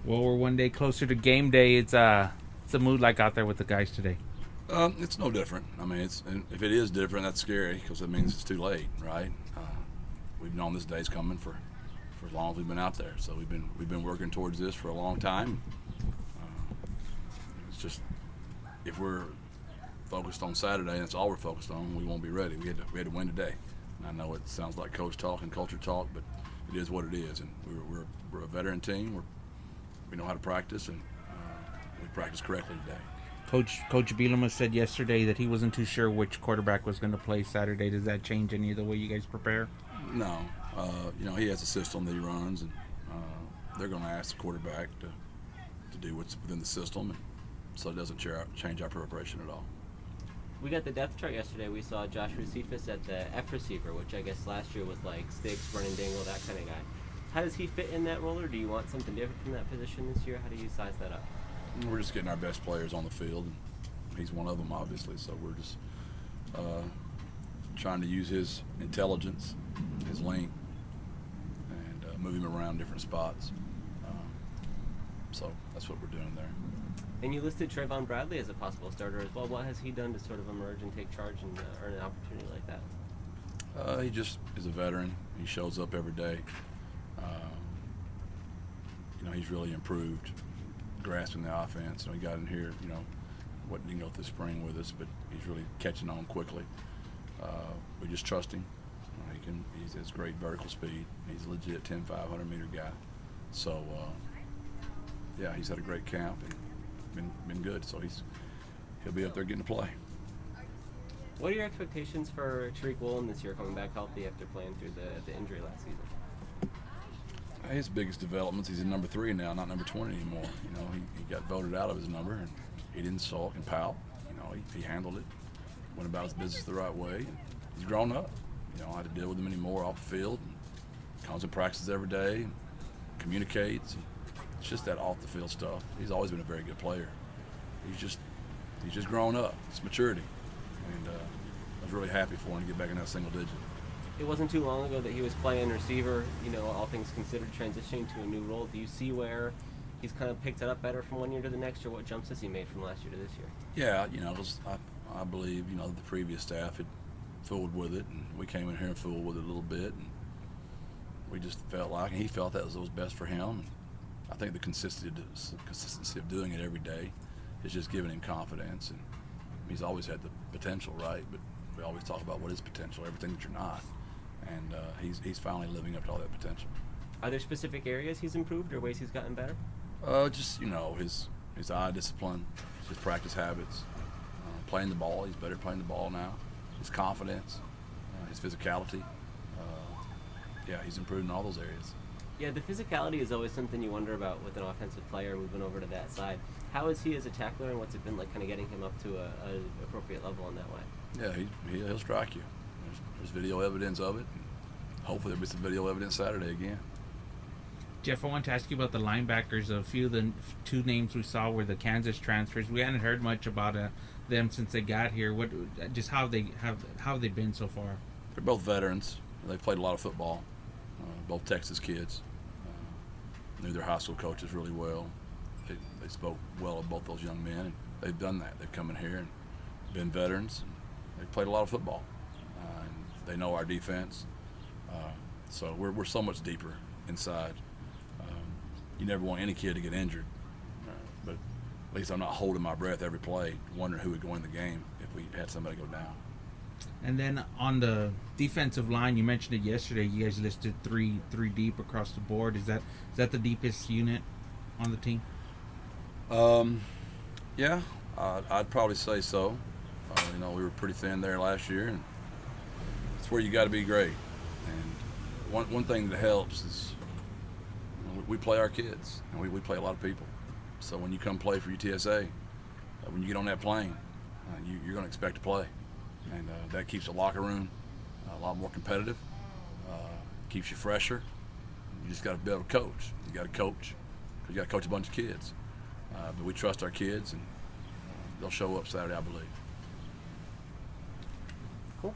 Well, we're one day closer to game day. It's a mood like out there with the guys today. It's no different. I mean, if it is different, that's scary because it means it's too late, right? We've known this day's coming for as long as we've been out there. So we've been working towards this for a long time. It's just if we're focused on Saturday and that's all we're focused on, we won't be ready. We had to win today. And I know it sounds like coach talk and culture talk, but it is what it is. And we're a veteran team. We know how to practice, and we practice correctly today. Coach Bielema said yesterday that he wasn't too sure which quarterback was going to play Saturday. Does that change any of the way you guys prepare? No, he has a system that he runs, and they're going to ask the quarterback to do what's within the system, and so it doesn't change our preparation at all. We got the depth chart yesterday. We saw Josh Cephas at the F receiver, which I guess last year was like sticks, run and dangle, that kind of guy. How does he fit in that role, or do you want something different from that position this year? How do you size that up? We're just getting our best players on the field, and he's one of them, obviously. So we're just trying to use his intelligence, his length, and move him around different spots. So that's what we're doing there. And you listed Trayvon Bradley as a possible starter as well. What has he done to sort of emerge and take charge and earn an opportunity like that? He just is a veteran. He shows up every day. He's really improved, grasping the offense. He got in here, didn't go through spring with us, but he's really catching on quickly. We just trust him. He has great vertical speed. He's a legit 10-500 meter guy. So, he's had a great camp and been good. So he'll be up there getting to play. What are your expectations for Tariq Woolen this year, coming back healthy after playing through the injury last season? His biggest developments, he's in number 3 now, not number 20 anymore. He got voted out of his number, and he didn't sulk and pout. He handled it, went about his business the right way. And he's grown up. I don't have to deal with him anymore off the field. Comes and practices every day, and communicates. It's just that off the field stuff. He's always been a very good player. He's just grown up. It's maturity, and I was really happy for him to get back in that single digit. It wasn't too long ago that he was playing receiver, all things considered, transitioning to a new role. Do you see where he's kind of picked it up better from one year to the next, or what jumps has he made from last year to this year? Yeah, I believe, the previous staff had fooled with it, and we came in here and fooled with it a little bit, and we just felt like, and he felt that was best for him. And I think the consistency of doing it every day has just given him confidence, and he's always had the potential, right? But we always talk about what is potential, everything that you're not. And he's finally living up to all that potential. Are there specific areas he's improved or ways he's gotten better? Just his eye discipline, his practice habits, playing the ball. He's better at playing the ball now. His confidence, his physicality. He's improved in all those areas. Yeah, the physicality is always something you wonder about with an offensive player moving over to that side. How is he as a tackler, and what's it been like kind of getting him up to an appropriate level in that way? Yeah, he'll strike you. There's video evidence of it. Hopefully there'll be some video evidence Saturday again. Jeff, I want to ask you about the linebackers. A few of the 2 names we saw were the Kansas transfers. We hadn't heard much about them since they got here. How have they been so far? They're both veterans. They've played a lot of football. Both Texas kids. Knew their high school coaches really well. They spoke well of both those young men, and they've done that. They've come in here and been veterans. And they've played a lot of football. And they know our defense. So we're so much deeper inside. You never want any kid to get injured, but at least I'm not holding my breath every play, wondering who would go in the game if we had somebody go down. And then on the defensive line, you mentioned it yesterday. You guys listed three deep across the board. Is that the deepest unit on the team? Yeah, I'd probably say so. We were pretty thin there last year, and it's where you got to be great. And one thing that helps is we play our kids, and we play a lot of people. So when you come play for UTSA, when you get on that plane, you're going to expect to play. And that keeps the locker room a lot more competitive, keeps you fresher. You just got to be able to coach. You got to coach, because you got to coach a bunch of kids. But we trust our kids, and they'll show up Saturday, I believe. Cool.